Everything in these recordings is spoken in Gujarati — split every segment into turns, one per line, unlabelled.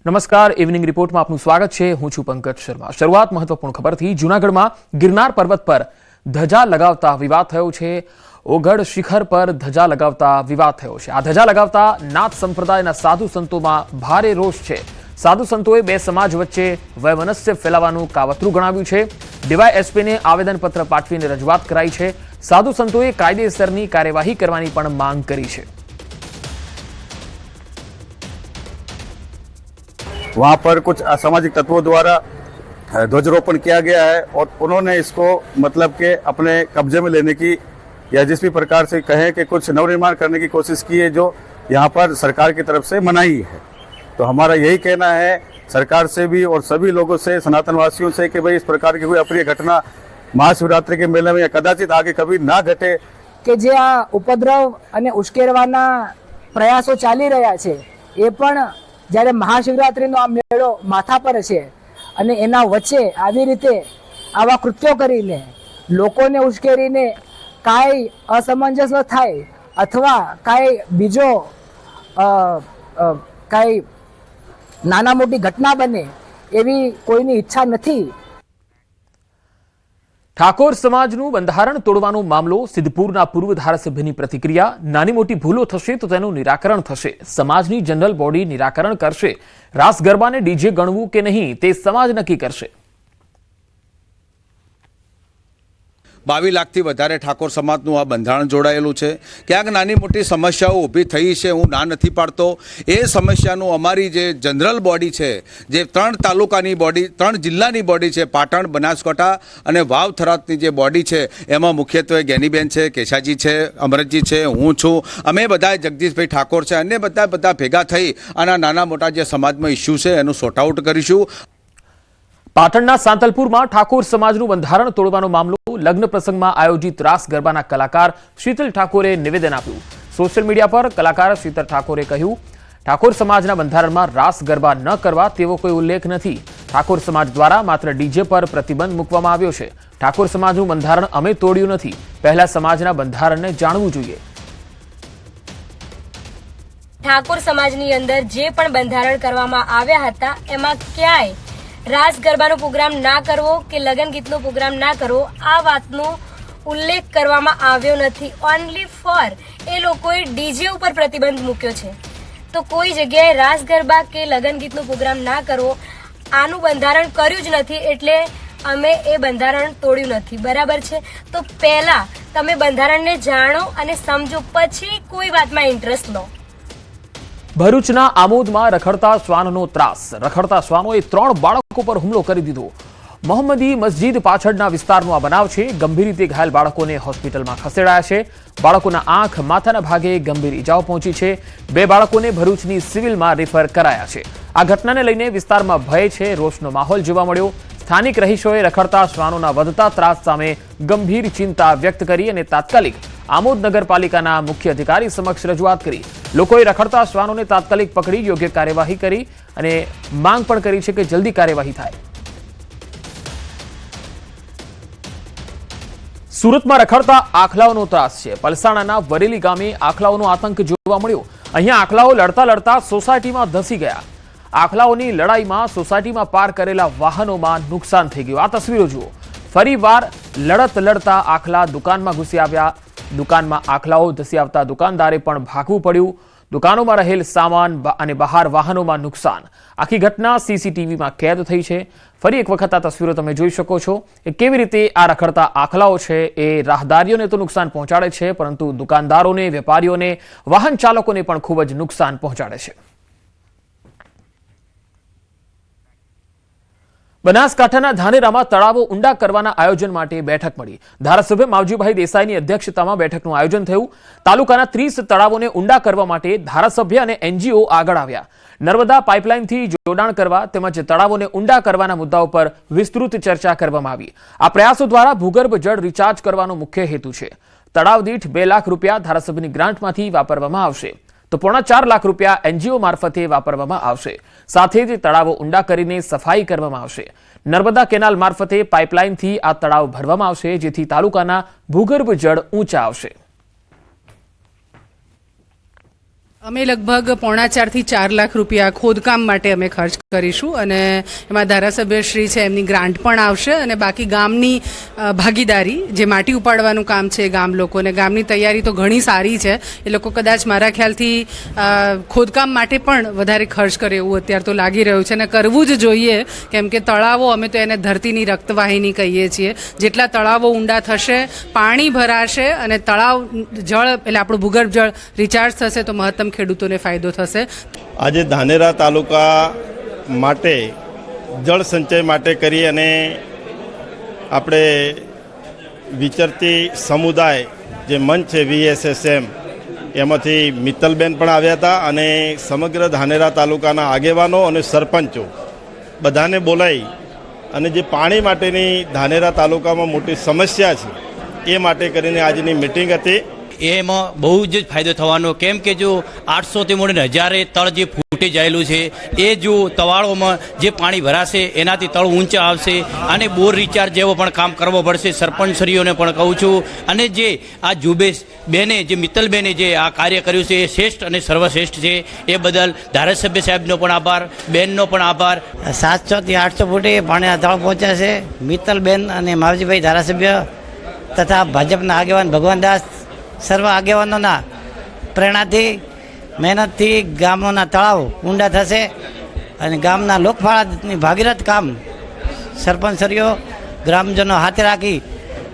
નમસ્કાર, ઇવનિંગ રિપોર્ટમાં આપનું સ્વાગત છે। હું છું પંકજ શર્મા। શરૂઆત મહત્વપૂર્ણ ખબરથી। જૂનાગઢમાં ગિરનાર પર્વત પર ધજા લગાવતા વિવાદ થયો છે। ઓગઢ શિખર પર ધજા લગાવતા વિવાદ થયો છે। આ ધજા લગાવતા નાથ સંપ્રદાયના સાધુ સંતોમાં ભારે રોષ છે। સાધુ સંતોએ બે સમાજ વચ્ચે વૈમનસ્ય ફેલાવવાનું કાવતરું ગણાવ્યું છે। ડીવાયએસપીને આવેદનપત્ર પાઠવીને રજૂઆત કરાઈ છે। સાધુ સંતોએ કાયદેસરની કાર્યવાહી કરવાની પણ માંગ કરી છે।
वहाँ पर कुछ असामाजिक तत्वों द्वारा ध्वजारोपण किया गया है और उन्होंने इसको मतलब के अपने कब्जे में लेने की या जिस भी प्रकार से कहें कि कुछ नवनिर्माण करने की कोशिश की है, जो यहाँ पर सरकार की तरफ से मनाही है। तो हमारा यही कहना है सरकार से भी और सभी लोगों से, सनातनवासियों से, कि भाई इस प्रकार की कोई अप्रिय घटना महाशिवरात्रि के मेले में या कदाचित आगे कभी ना घटे।
કે જે આ ઉપદ્રવ અને ઉશ્કેરવાના પ્રયાસો ચાલી રહ્યા છે એ પણ જ્યારે મહાશિવરાત્રિનો આ મેળો માથા પર છે અને એના વચ્ચે આવી રીતે આવા કૃત્યો કરીને લોકોને ઉશ્કેરીને કાંઈ અસમંજસ થાય અથવા કાંઈ બીજો કાંઈ નાના મોટી ઘટના બને એવી કોઈની ઈચ્છા નથી।
ઠાકોર સમાજનું બંધારણ તોડવાનો મામલો, સિદ્ધપુરના પૂર્વ ધારાસભ્યની પ્રતિક્રિયા। નાની મોટી ભૂલો થશે તો તેનું નિરાકરણ થશે। સમાજની જનરલ બોડી નિરાકરણ કરશે। રાસ ગરબાને ડીજે ગણવું કે નહીં તે સમાજ નક્કી કરશે।
22 લાખથી વધારે ઠાકોર સમાજનું આ બંધારણ જોડાયેલું છે। ક્યાંક નાની મોટી સમસ્યાઓ ઊભી થઈ છે, હું ના નથી પાડતો। એ સમસ્યાનું અમારી જે જનરલ બોડી છે, જે 3 તાલુકાની બોડી, 3 જિલ્લાની બોડી છે, પાટણ, બનાસકાંઠા અને વાવ થરાદની જે બોડી છે, એમાં મુખ્યત્વે જ્ઞાનીબેન છે, કેશાજી છે, અમરતજી છે, હું છું, અમે બધા જગદીશભાઈ ઠાકોર છે, અને બધા ભેગા થઈ અને નાના મોટા જે સમાજમાં ઇસ્યુ છે એનું સોર્ટ આઉટ કરીશું।
પાટણના સાંતલપુરમાં ઠાકોર સમાજનું બંધારણ તોડવાનો મામલો। લગ્ન પ્રસંગમાં આયોજિત રાસ ગરબાના કલાકાર શીતલ ઠાકોરે નિવેદન આપ્યું। સોશિયલ મીડિયા પર કલાકાર શીતલ ઠાકોરે કહ્યું, ઠાકોર સમાજના બંધારણમાં રાસ ગરબા ન કરવા તેવો કોઈ ઉલ્લેખ નથી। ઠાકોર સમાજ દ્વારા માત્ર ડીજે પર પ્રતિબંધ મૂકવામાં આવ્યો છે। ઠાકોર સમાજનું બંધારણ અમે તોડ્યું નથી। પહેલા સમાજના બંધારણને જાણવું જોઈએ।
ઠાકોર સમાજની અંદર જે પણ બંધારણ કરવામાં આવ્યા હતા એમાં ક્યાંય રાસ ગરબાનો પ્રોગ્રામ ના કરવો કે લગન ગીતનો પ્રોગ્રામ ના કરવો આ વાતનો ઉલ્લેખ કરવામાં આવ્યો નથી। ઓનલી ફોર એ લોકોએ ડીજે ઉપર પ્રતિબંધ મૂક્યો છે। તો કોઈ જગ્યાએ રાસ ગરબા કે લગન ગીતનો પ્રોગ્રામ ના કરવો આનું બંધારણ કર્યું જ નથી, એટલે અમે એ બંધારણ તોડ્યું નથી। બરાબર છે? તો પહેલા તમે બંધારણને જાણો અને સમજો, પછી કોઈ વાતમાં ઇન્ટરેસ્ટ લો।
ભરૂચના આમોદમાં રખડતા શ્વાનનો ત્રાસ। રખડતા શ્વાનોએ 3 બાળકો પર હુમલો કરી દીધો। મોહમ્મદી મસ્જિદ પાછળના વિસ્તારનો આ બનાવ છે। ગંભીર રીતે ઘાયલ બાળકોને હોસ્પિટલમાં ખસેડાયા છે। બાળકોના આંખ, માથાના ભાગે ગંભીર ઈજાઓ પહોંચી છે। 2 બાળકોને ભરૂચની સિવિલમાં રેફર કરાયા છે। આ ઘટનાને લઈને વિસ્તારમાં ભય છે, રોષનો માહોલ જોવા મળ્યો। સ્થાનિક રહીશોએ રખડતા શ્વાનોના વધતા ત્રાસ સામે ગંભીર ચિંતા વ્યક્ત કરી અને તાત્કાલિક આમોદ નગરપાલિકાના મુખ્ય અધિકારી સમક્ષ રજૂઆત કરી। લોકોએ રખડતા શ્વાનોને તાત્કાલિક પકડી યોગ્ય કાર્યવાહી કરી અને માંગ પણ કરી છે કે જલ્દી કાર્યવાહી થાય। સુરતમાં રખડતા આખલાઓનો ત્રાસ છે। પલસાણાના વરેલી ગામે આખલાઓનો આતંક જોવા મળ્યો। અહીંયા આખલાઓ લડતા લડતા સોસાયટીમાં ધસી ગયા। આખલાઓની લડાઈમાં સોસાયટીમાં પાર કરેલા વાહનોમાં નુકસાન થઈ ગયું। આ તસવીરો જુઓ। ફરીવાર લડત લડતા આખલા દુકાનમાં ઘૂસી આવ્યા। દુકાનમાં આખલાઓ ધસી આવતા દુકાનદારે પણ ભાગવું પડ્યું। દુકાનોમાં રહેલ સામાન અને બહાર વાહનોમાં નુકસાન। આખી ઘટના સીસીટીવીમાં કેદ થઈ છે। ફરી એક વખત આ તસવીરો તમે જોઈ શકો છો કે કેવી રીતે આ રખડતા આખલાઓ છે એ રાહદારીઓને તો નુકસાન પહોંચાડે છે, પરંતુ દુકાનદારોને, વેપારીઓને, વાહન ચાલકોને પણ ખૂબ જ નુકસાન પહોંચાડે છે। બનાસકાંઠાના ધાનેરામાં તળાવો ઊંડા કરવાના આયોજન માટે બેઠક મળી। ધારાસભ્ય માવજીભાઈ દેસાઈની અધ્યક્ષતામાં બેઠકનું આયોજન થયું। તાલુકાના 30 તળાવોને ઊંડા કરવા માટે ધારાસભ્ય અને એનજીઓ આગળ આવ્યા। નર્મદા પાઇપલાઇનથી જોડાણ કરવા તેમજ તળાવોને ઊંડા કરવાના મુદ્દાઓ પર વિસ્તૃત ચર્ચા કરવામાં આવી। આ પ્રયાસો દ્વારા ભૂગર્ભ જળ રિચાર્જ કરવાનો મુખ્ય હેતુ છે। તળાવ દીઠ 2 લાખ રૂપિયા ધારાસભ્યની ગ્રાન્ટમાંથી વાપરવામાં આવશે, તો 4.5 લાખ રૂપિયા એનજીઓ મારફતે વાપરવામાં આવશે। સાથે જ તળાવો ઊંડા કરીને સફાઈ કરવામાં આવશે। નર્મદા કેનાલ મારફતે પાઇપલાઇનથી આ તળાવ ભરવામાં આવશે, જેથી તાલુકાના ભૂગર્ભ જળ ઊંચા આવશે।
અમે લગભગ 4.5 થી 4 લાખ રૂપિયા ખોદકામ માટે અમે ખર્ચ કરીશું અને એમાં ધારાસભ્યશ્રી છે એમની ગ્રાન્ટ પણ આવશે અને બાકી ગામની ભાગીદારી જે માટી ઉપાડવાનું કામ છે ગામ લોકોને ગામની તૈયારી તો ઘણી સારી છે એ લોકો કદાચ મારા ખ્યાલથી ખોદકામ માટે પણ વધારે ખર્ચ કરે એવું અત્યારે તો લાગી રહ્યું છે અને કરવું જ જોઈએ કેમ કે તળાવો અમે તો એને ધરતીની રક્તવાહિની કહીએ છીએ જેટલા તળાવો ઊંડા થશે પાણી ભરાશે અને તળાવ જળ એટલે આપણું ભૂગર્ભ જળ રિચાર્જ થશે તો મહત્તમ ખેડૂતોને ફાયદો થશે. આજે
ધાનેરા તાલુકા માટે જળ સંચય માટે કરી અને આપણે વિચરતી સમુદાય જે મંચ છે VSSM એમાંથી મિત્તલબેન પણ આવ્યા હતા અને સમગ્ર ધાનેરા તાલુકાના આગેવાનો અને સરપંચો બધાને બોલાવી અને જે પાણી માટેની ધાનેરા તાલુકામાં મોટી સમસ્યા છે એ માટે કરીને આજની મિટિંગ હતી.
એમાં બહુ જ ફાયદો થવાનો કેમ કે જો 800થી મોડીને 1000 તળ જે ફૂટી જાયેલું છે એ જો તળાવોમાં જે પાણી ભરાશે એનાથી તળ ઊંચા આવશે અને બોર રિચાર્જ જેવો પણ કામ કરવો પડશે. સરપંચશ્રીઓને પણ કહું છું અને જે આ જુબેશ બેને જે મિત્તલબેને જે આ કાર્ય કર્યું છે એ શ્રેષ્ઠ અને સર્વશ્રેષ્ઠ છે એ બદલ ધારાસભ્ય સાહેબનો પણ આભાર, બેનનો પણ આભાર.
700 થી 800 ફૂટે પાણી તળ પહોંચ્યા છે. મિત્તલબેન અને માવજીભાઈ ધારાસભ્ય તથા ભાજપના આગેવાન ભગવાનદાસ સર્વ આગેવાનોના પ્રેરણાથી મહેનતથી ગામોના તળાવ ઊંડા થશે અને ગામના લોકફાળાની ભાગીરથ કામ સરપંચશ્રીઓ ગ્રામજનો હાથે રાખી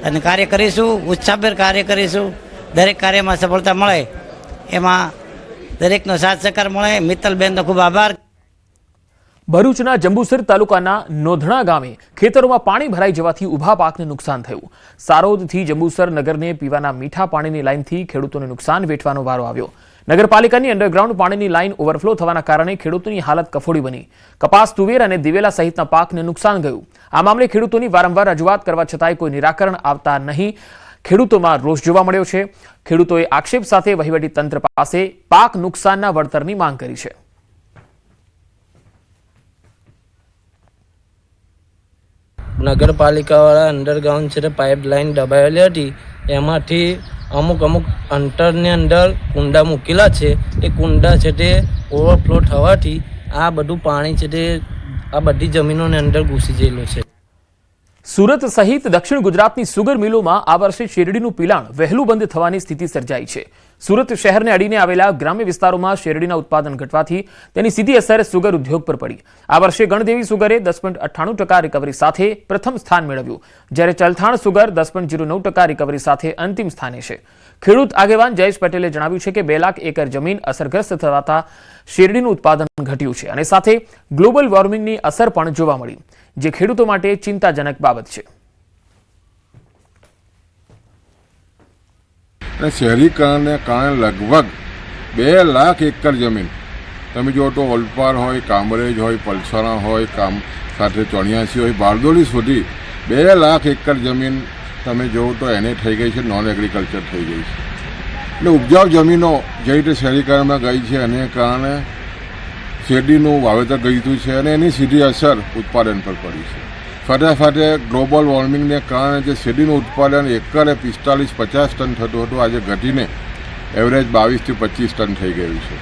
અને કાર્ય કરીશું, ઉત્સાહભેર કાર્ય કરીશું. દરેક કાર્યમાં સફળતા મળે એમાં દરેકનો સાથ સહકાર મળે. મિત્તલબેનનો ખૂબ આભાર.
ભરૂચના જંબુસર તાલુકાના નોંધણા ગામે ખેતરોમાં પાણી ભરાઈ જવાથી ઊભા પાકને નુકસાન થયું. સારોદથી જંબુસર નગરને પીવાના મીઠા પાણીની લાઇનથી ખેડૂતોને નુકસાન વેઠવાનો વારો આવ્યો. નગરપાલિકાની અંડરગ્રાઉન્ડ પાણીની લાઇન ઓવરફ્લો થવાના કારણે ખેડૂતોની હાલત કફોડી બની. કપાસ, તુવેર અને દિવેલા સહિતના પાકને નુકસાન ગયું. આ મામલે ખેડૂતોની વારંવાર રજૂઆત કરવા છતાંય કોઈ નિરાકરણ આવતા નહીં. ખેડૂતોમાં રોષ જોવા મળ્યો છે. ખેડૂતોએ આક્ષેપ સાથે વહીવટી તંત્ર પાસે પાક નુકસાનના વળતરની માંગ કરી છે.
નગરપાલિકાવાળા અંડરગ્રાઉન્ડ છે પાઇપલાઇન દબાવેલી હતી એમાંથી અમુક અંતરની અંદર કુંડા મૂકેલા છે. એ કુંડા છે તે ઓવરફ્લો થવાથી આ બધું પાણી છે તે આ બધી જમીનોની અંદર ઘૂસી ગયેલું છે.
સુરત સહિત દક્ષિણ ગુજરાતની સુગર મિલોમાં આ વર્ષે શેરડીનું પિલાણ વહેલું બંધ થવાની સ્થિતિ સર્જાઈ છે. સુરત શહેરને અડીને આવેલા ગ્રામ્ય વિસ્તારોમાં શેરડીના ઉત્પાદન ઘટવાથી તેની સીધી અસર સુગર ઉદ્યોગ પર પડી. આ વર્ષે ગણદેવી સુગરે 10.98% રિકવરી સાથે પ્રથમ સ્થાન મેળવ્યું, જ્યારે ચલથાણ સુગર 10.09% રિકવરી સાથે અંતિમ સ્થાને છે. ખેડૂત આગેવાન જયેશ પટેલે જણાવ્યું છે કે 2 લાખ એકર જમીન અસરગ્રસ્ત થવાતા શેરડીનું ઉત્પાદન ઘટ્યું છે અને સાથે ગ્લોબલ વોર્મિંગની અસર પણ જોવા મળી, જે ખેડૂતો માટે ચિંતાજનક બાબત છે.
શહેરીકરણને કારણે લગભગ 2 લાખ એકર જમીન તમે જુઓ તો ઓલપાડ હોય, કામરેજ હોય, પલસાણા હોય, સાથે ચોર્યાસી હોય, બારડોલી સુધી 2 લાખ એકર જમીન તમે જુઓ તો એને થઈ ગઈ છે નોન એગ્રીકલ્ચર થઈ ગઈ છે. એટલે ઉપજાઉ જમીનો જે રીતે શહેરીકરણમાં ગઈ છે એને કારણે શેરડીનું વાવેતર ગયું છે અને એની સીધી અસર ઉત્પાદન પર પડી છે. સાથે ગ્લોબલ વોર્મિંગને કારણે જે શેરડીનું ઉત્પાદન એકરે 45-50 ટન થતું હતું આજે ઘટીને એવરેજ 22 થી 25 ટન થઈ ગયું છે.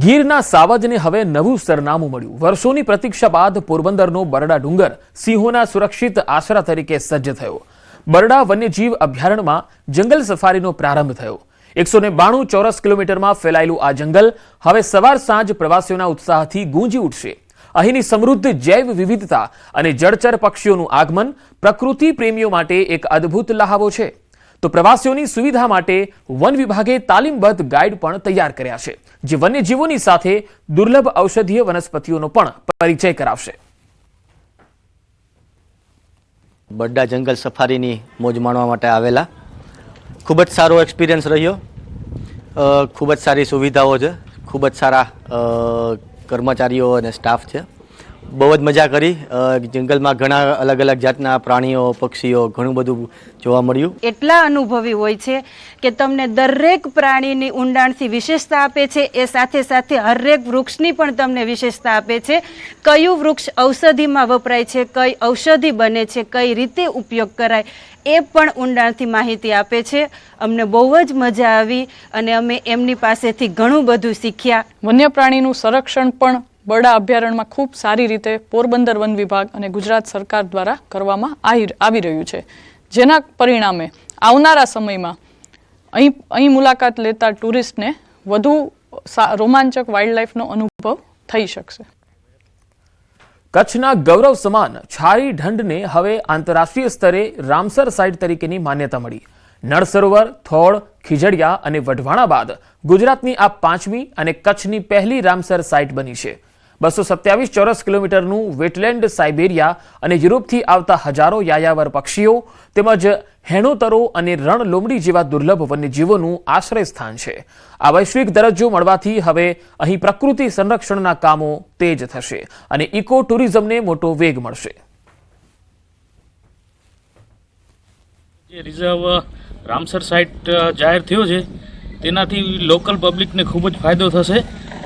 ગીરના સાવજને હવે નવું સરનામું મળ્યું. વર્ષોની પ્રતીક્ષા બાદ પોરબંદરનો બરડા ડુંગર સિંહોના સુરક્ષિત આશરા તરીકે સજ્જ થયો. બરડા વન્યજીવ અભયારણ્યમાં જંગલ સફારીનો પ્રારંભ થયો. 192 ચોરસ કિલોમીટરમાં ફેલાયેલું આ જંગલ હવે સવાર સાંજ પ્રવાસીઓના ઉત્સાહથી ગુંજી ઉઠશે. અહીંની સમૃદ્ધ જૈવ વિવિધતા અને જળચર પક્ષીઓનું આગમન પ્રકૃતિ પ્રેમીઓ માટે એક અદ્ભુત લહાવો છે. તો પ્રવાસીઓની સુવિધા માટે વન વિભાગે તાલીમબદ્ધ ગાઈડ પણ તૈયાર કર્યા છે, જે વન્યજીવોની સાથે દુર્લભ ઔષધીય વનસ્પતિઓનો પણ પરિચય કરાવશે.
બરડા જંગલ સફારીની મોજ માણવા માટે આવેલા. ખૂબ જ સારો એક્સપિરિયન્સ રહ્યો. ખૂબ જ સારી સુવિધાઓ છે, ખૂબ જ સારા કર્મચારીઓ અને સ્ટાફ છે. બહુ જ મજા કરી. જંગલમાં ઘણા અલગ અલગ જાતના પ્રાણીઓ, પક્ષીઓ, ઘણું બધું જોવા મળ્યું.
એટલા અનુભવી હોય છે કે તમને દરેક પ્રાણીની ઊંડાણથી વિશેષતા આપે છે. એ સાથે સાથે હરેક વૃક્ષની પણ તમને વિશેષતા આપે છે. કયું વૃક્ષ ઔષધિમાં વપરાય છે, કઈ ઔષધિ બને છે, કઈ રીતે ઉપયોગ કરાય, એ પણ ઊંડાણથી માહિતી આપે છે. અમને બહુ જ મજા આવી અને અમે એમની પાસેથી ઘણું બધું શીખ્યા.
વન્ય પ્રાણીનું સંરક્ષણ પણ બરડા અભયારણ્યમાં ખૂબ સારી રીતે પોરબંદર વન વિભાગ અને ગુજરાત સરકાર દ્વારા કરવામાં આવી રહ્યું છે, જેના પરિણામે આવનારા સમયમાં અહીં મુલાકાત લેતા ટુરિસ્ટને વધુ રોમાંચક વાઇલ્ડલાઇફનો અનુભવ થઈ શકશે.
કચ્છના ગૌરવ સમાન છારી ઢંઢને હવે આંતરરાષ્ટ્રીય સ્તરે રામસર સાઇટ તરીકેની માન્યતા મળી. નળ સરોવર, થોળ, ખીજડીયા અને વઢવાણા બાદ ગુજરાતની આ 5મી અને કચ્છની પહેલી રામસર સાઇટ બની છે. 227 ચોરસ કિલોમીટરનું વેટલેન્ડ સાઇબેરિયા અને યુરોપથી આવતા હજારો યાયાવર પક્ષીઓ તેમજ હેણોતરો અને રણ લોમડી જેવા દુર્લભ વન્યજીવોનું આશ્રય સ્થાન છે. આ વૈશ્વિક દરજ્જો મળવાથી હવે અહીં પ્રકૃતિ સંરક્ષણના કામો તેજ થશે અને ઇકો ટુરિઝમને મોટો વેગ મળશે.
જે રિઝર્વ રામસર સાઇટ જાહેર થયો છે તેનાથી લોકલ પબ્લિકને ખૂબ જ ફાયદો થશે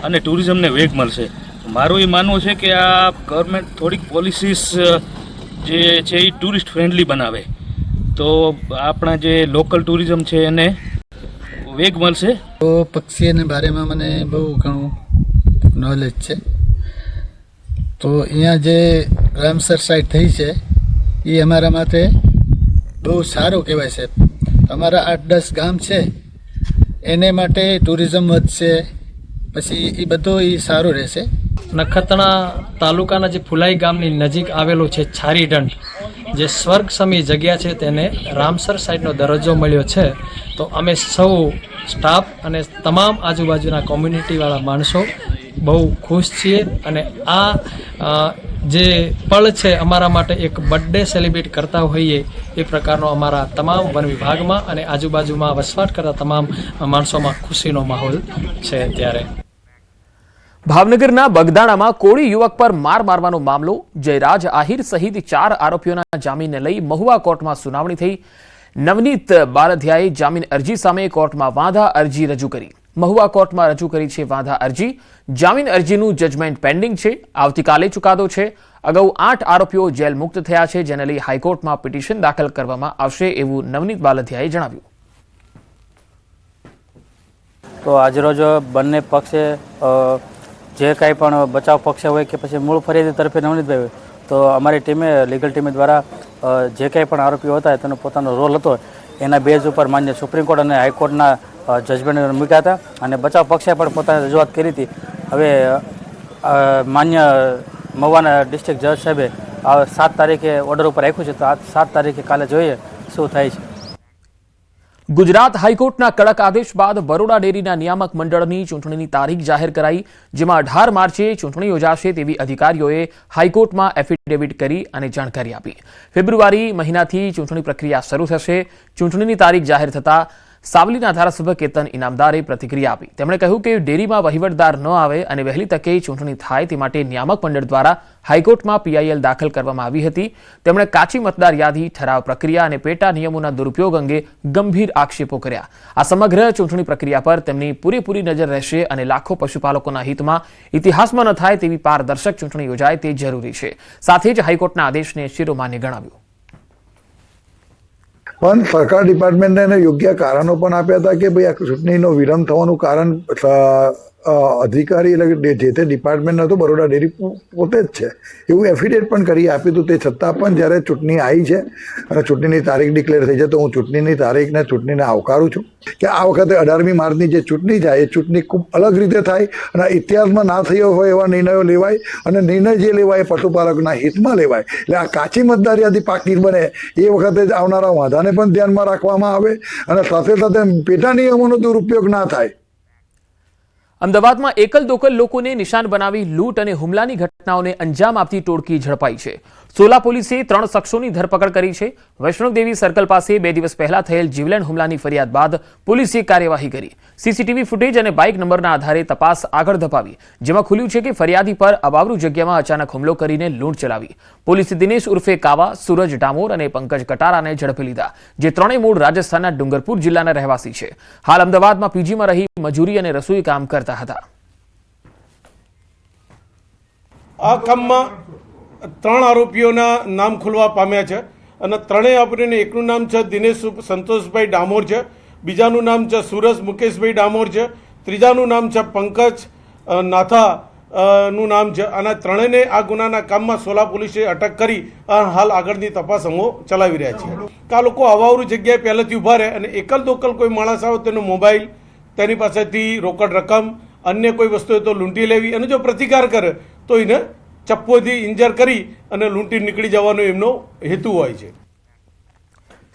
અને ટુરિઝમને વેગ મળશે. મારું એ માનવું છે કે આ ગવર્મેન્ટ થોડીક પોલિસીસ જે છે એ ટુરિસ્ટ ફ્રેન્ડલી બનાવે તો આપણા જે લોકલ ટુરિઝમ છે એને વેગ મળશે.
તો પક્ષીઓના બારેમાં મને બહુ ઘણું નોલેજ છે. તો અહીંયા જે રામસર સાઇટ થઈ છે એ અમારા માટે બહુ સારું કહેવાય છે. અમારા 8-10 ગામ છે એને માટે ટુરિઝમ વધશે, પછી એ બધું એ સારું રહેશે.
નખત્રાણા તાલુકાના જે ફુલાઈ ગામની નજીક આવેલું છે છારીઢંઢ, જે સ્વર્ગ સમી જગ્યા છે, તેને રામસર સાઇટનો દરજ્જો મળ્યો છે. તો અમે સૌ સ્ટાફ અને તમામ આજુબાજુના કોમ્યુનિટીવાળા માણસો બહુ ખુશ છીએ અને આ જે પળ છે અમારા માટે એક બર્થડે સેલિબ્રેટ કરતા હોઈએ એ પ્રકારનો અમારા તમામ વન વિભાગમાં અને આજુબાજુમાં વસવાટ કરતા તમામ માણસોમાં ખુશીનો માહોલ છે. ત્યારે
ભાવનગરના બગદાણામાં કોળી યુવક પર માર મારવાનો મામલો. જયરાજ આહિર સહિત 4 આરોપીઓના જામીનને લઈ મહુવા કોર્ટમાં સુનાવણી થઈ. નવનીત બાલધિયાએ જામીન અરજી સામે કોર્ટમાં વાંધા અરજી રજૂ કરી. મહુવા કોર્ટમાં રજૂ કરી છે વાંધા અરજી. જામીન અરજીનું જજમેન્ટ પેન્ડિંગ છે. આવતીકાલે ચુકાદો છે. અગાઉ 8 આરોપીઓ જેલ મુક્ત થયા છે, જેને લઈ હાઈકોર્ટમાં પિટિશન દાખલ કરવામાં આવશે એવું નવનીત બાલધિયાએ જણાવ્યું.
તો આજરોજ બંને પક્ષે જે કાંઈ પણ બચાવ પક્ષ હોય કે પછી મૂળ ફરિયાદી તરફે નવનીતભાઈ હોય, તો અમારી ટીમે લીગલ ટીમે દ્વારા જે કાંઈ પણ આરોપીઓ હતા તેનો પોતાનો રોલ હતો એના બેઝ ઉપર માન્ય સુપ્રીમ કોર્ટ અને હાઈકોર્ટના જજમેન્ટ મૂક્યા હતા અને બચાવ પક્ષે પણ પોતાની રજૂઆત કરી હતી. હવે માન્ય મહુવાના ડિસ્ટ્રિક્ટ જજ સાહેબે 7 તારીખે ઓર્ડર ઉપર રાખ્યું છે, તો આ 7 તારીખે કાલે જોઈએ શું થાય છે.
ગુજરાત હાઈકોર્ટના કડક આદેશ બાદ બરોડા ડેરીના નિયામક મંડળની ચૂંટણીની તારીખ જાહેર કરાઈ, જેમાં 18 માર્ચે ચૂંટણી યોજાશે તેવી અધિકારીઓએ હાઈકોર્ટમાં એફિડેવિટ કરી અને જાણકારી આપી. ફેબ્રુઆરી મહિનાથી ચૂંટણી પ્રક્રિયા શરૂ થશે. ચૂંટણીની તારીખ જાહેર થતા સાવલીના ધારાસભ્ય કેતન ઇનામદારે પ્રતિક્રિયા આપી. તેમણે કહ્યું કે ડેરીમાં વહીવટદાર ન આવે અને વહેલી તકે ચૂંટણી થાય તે માટે નિયામક મંડળ દ્વારા હાઈકોર્ટમાં પીઆઈએલ દાખલ કરવામાં આવી હતી. તેમણે કાચી મતદાર યાદી, ઠરાવ પ્રક્રિયા અને પેટા નિયમોના દુરુપયોગ અંગે ગંભીર આક્ષેપો કર્યા. આ સમગ્ર ચૂંટણી પ્રક્રિયા પર તેમની પૂરેપૂરી નજર રહેશે અને લાખો પશુપાલકોના હિતમાં ઇતિહાસમાં ન થાય તેવી પારદર્શક ચૂંટણી યોજાય તે જરૂરી છે. સાથે જ હાઈકોર્ટના આદેશને શિરોમાન્ય ગણાવ્યો.
પણ સરકાર ડિપાર્ટમેન્ટને યોગ્ય કારણો પણ આપ્યા હતા કે ભાઈ આ ચૂંટણીનો વિલંબ થવાનું કારણ અધિકારી એટલે જે તે ડિપાર્ટમેન્ટ હતો બરોડા ડેરી પોતે જ છે એવું એફિડેવિટ પણ કરી આપ્યું હતું. તે છતાં પણ જ્યારે ચૂંટણી આવી છે અને ચૂંટણીની તારીખ ડિક્લેર થઈ છે, તો હું ચૂંટણીની તારીખને ચૂંટણીને આવકારું છું કે આ વખતે 18મી માર્ચની જે ચૂંટણી થાય એ ચૂંટણી ખૂબ અલગ રીતે થાય અને ઇતિહાસમાં ના થયો હોય એવા નિર્ણયો લેવાય અને નિર્ણય જે લેવાય એ પશુપાલકના હિતમાં લેવાય. એટલે આ કાચી મતદાર યાદી પાકી બને એ વખતે જ આવનારા વાંધાને પણ ધ્યાનમાં રાખવામાં આવે અને સાથે સાથે પેટા નિયમોનો દુરુપયોગ ના થાય.
અમદાવાદમાં એકલ દોકલ લોકોને નિશાન બનાવી લૂંટ અને હુમલાની ઘટનાઓને અંજામ આપતી ટોળકી ઝડપાઈ છે. સોલા પોલીસે 3 શખ્સોની ધરપકડ કરી છે. વૈષ્ણોદેવી સર્કલ પાસે 2 દિવસ પહેલા થયેલ જીવલેણ હુમલાની ફરિયાદ બાદ પોલીસે કાર્યવાહી કરી. સીસીટીવી ફૂટેજ અને બાઇક નંબરના આધારે તપાસ આગળ ધપાવી, જેમાં ખુલ્યું છે કે ફરિયાદી પર અબાવરૂ જગ્યામાં અચાનક હુમલો કરીને લૂંટ ચલાવી. પોલીસે દિનેશ ઉર્ફે કાવા, સૂરજ ડામોર અને પંકજ કટારાને ઝડપી લીધા, જે ત્રણેય મૂળ રાજસ્થાનના ડુંગરપુર જિલ્લાના રહેવાસી છે. હાલ અમદાવાદમાં પીજીમાં રહી મજૂરી અને રસોઈ કામ કરતા હતા.
આ કામમાં 3 આરોપીઓના નામ ખુલવા પામ્યા છે અને ત્રણેય આરોપીઓને એકનું નામ છે દિનેશ સંતોષભાઈ ડામોર છે, બીજાનું નામ છે સુરજ મુકેશભાઈ ડામોર છે, ત્રીજાનું નામ છે પંકજ નાથા નું નામ છે. અને ત્રણેયને આ ગુનાના કામમાં સોલા પોલીસે અટક કરી હાલ આગળની તપાસ અમો ચલાવી રહ્યા છે. આ લોકો અવાવરૂ જગ્યાએ પહેલેથી ઊભા રહે અને એકલ દોકલ કોઈ માણસ આવે તેનો મોબાઈલ, તેની પાસેથી રોકડ રકમ, અન્ય કોઈ વસ્તુ હોય તો લૂંટી લેવી અને જો પ્રતિકાર કરે તો એને ચપ્પોથી ઇન્જર કરી અને લૂંટી નીકળી જવાનો એમનો હેતુ હોય છે.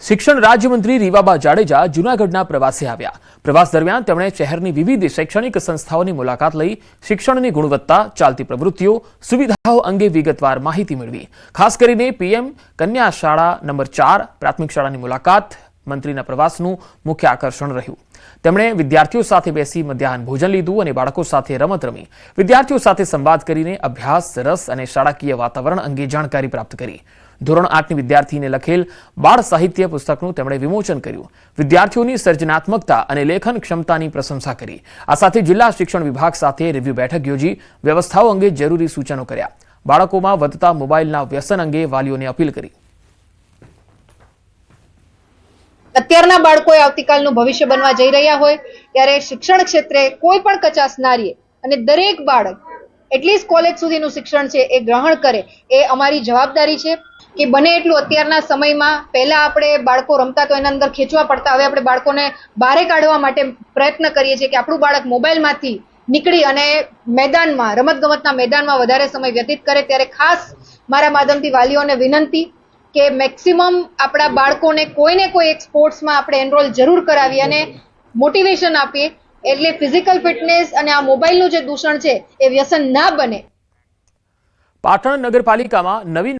શિક્ષણ રાજ્યમંત્રી રીવાબા જાડેજા જૂનાગઢના પ્રવાસે આવ્યા. પ્રવાસ દરમિયાન તેમણે શહેરની વિવિધ શૈક્ષણિક સંસ્થાઓની મુલાકાત લઈ શિક્ષણની ગુણવત્તા, ચાલતી પ્રવૃત્તિઓ, સુવિધાઓ અંગે વિગતવાર માહિતી મેળવી. ખાસ કરીને પીએમ કન્યા શાળા નંબર 4 પ્રાથમિક શાળાની મુલાકાત મંત્રીના પ્રવાસનું મુખ્ય આકર્ષણ રહ્યું. તેમણે વિદ્યાર્થીઓ સાથે બેસી મધ્યાહન ભોજન લીધું અને બાળકો સાથે રમત રમી વિદ્યાર્થીઓ સાથે સંવાદ કરીને અભ્યાસ, રસ અને શાળાકીય વાતાવરણ અંગે જાણકારી પ્રાપ્ત કરી. ધોરણ 8ની વિદ્યાર્થીને લખેલ બાળ સાહિત્ય પુસ્તકનું તેમણે વિમોચન કર્યું. વિદ્યાર્થીઓની સર્જનાત્મકતા અને લેખન ક્ષમતાની પ્રશંસા કરી. આ સાથે જિલ્લા શિક્ષણ વિભાગ સાથે રિવ્યુ બેઠક યોજી વ્યવસ્થાઓ અંગે જરૂરી સૂચનો કર્યા. બાળકોમાં વધતા મોબાઈલના વ્યસન અંગે વાલીઓને અપીલ કરી.
અત્યારના બાળકોએ આવતીકાલનું ભવિષ્ય બનવા જઈ રહ્યા હોય ત્યારે શિક્ષણ ક્ષેત્રે કોઈ પણ કચાશ ના રહે અને દરેક બાળક એટલીસ્ટ કોલેજ સુધીનું શિક્ષણ છે એ ગ્રહણ કરે એ અમારી જવાબદારી છે. કે બને એટલું અત્યારના સમયમાં પહેલા આપણે બાળકો રમતા તો એના અંદર ખેંચવા પડતા, હવે આપણે બાળકોને બહાર કાઢવા માટે પ્રયત્ન કરીએ છીએ કે આપણું બાળક મોબાઈલમાંથી નીકળી અને મેદાનમાં, રમતગમતના મેદાનમાં વધારે સમય વ્યતીત કરે. ત્યારે ખાસ મારા માધ્યમથી વાલીઓને વિનંતી કે મેક્સિમમ આપણા બાળકોને કોઈને કોઈ એક સ્પોર્ટ્સમાં આપણે એનરોલ જરૂર કરાવીએ અને મોટિવેશન આપીએ, એટલે ફિઝિકલ ફિટનેસ અને આ મોબાઈલનું જે દૂષણ છે એ વ્યસન ના બને.
પાટણ નગરપાલિકામાં નવીન